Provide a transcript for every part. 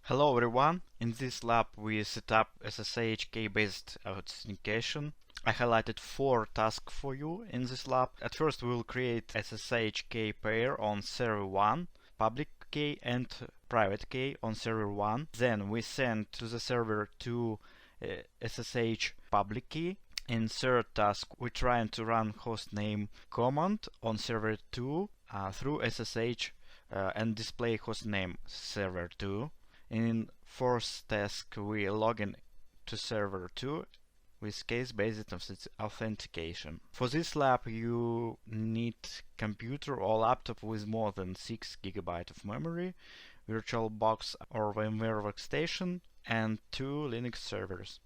Hello everyone, in this lab we set up SSH key-based authentication. I highlighted 4 tasks for you in this lab. At first we will create SSH key pair on server 1, public key and private key on server 1. Then we send to the server 2 SSH public key. In third task we try to run hostname command on server 2 through SSH and display hostname server 2. In fourth task, we log in to server 2 with case-based authentication. For this lab, you need computer or laptop with more than 6 GB of memory, VirtualBox or VMware workstation, and 2 Linux servers.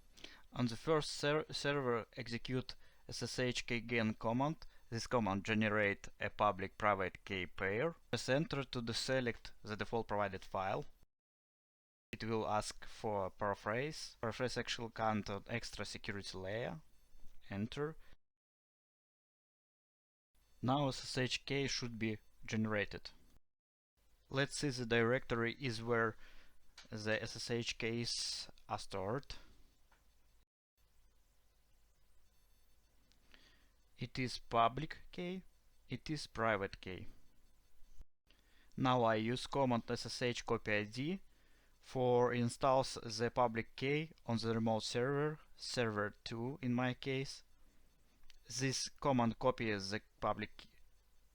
On the first server, execute SSH keygen command. This command generates a public-private key pair. Press enter to deselect the default provided file. It will ask for paraphrase actual count on extra security layer. Enter. Now SSH key should be generated. Let's see the directory is where the SSH keys are stored. It is public key, it is private key. Now I use command SSH copy ID for installs the public key on the remote server 2 in my case. This command copies the public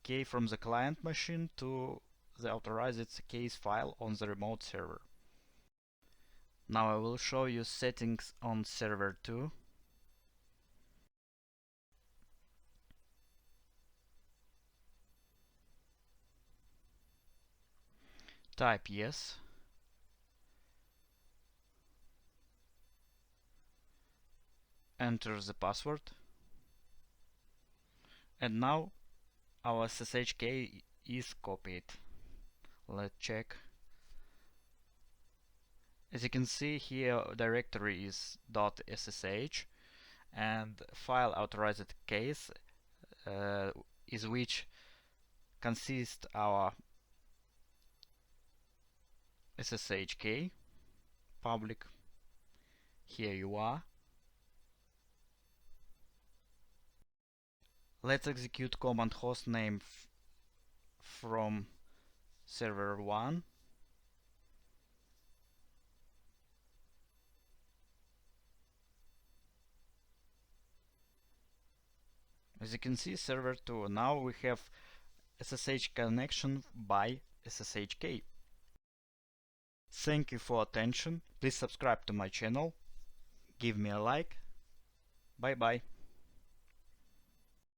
key from the client machine to the authorized keys file on the remote server. Now I will show you settings on server 2. Type yes. Enter the password. And now our SSH key is copied. Let's check. As you can see here, directory is .ssh and file authorized case is which consists our SSH key public. Here you are. Let's execute command hostname from server 1. As you can see, server 2. Now we have SSH connection by SSH key. Thank you for attention. Please subscribe to my channel. Give me a like. Bye bye.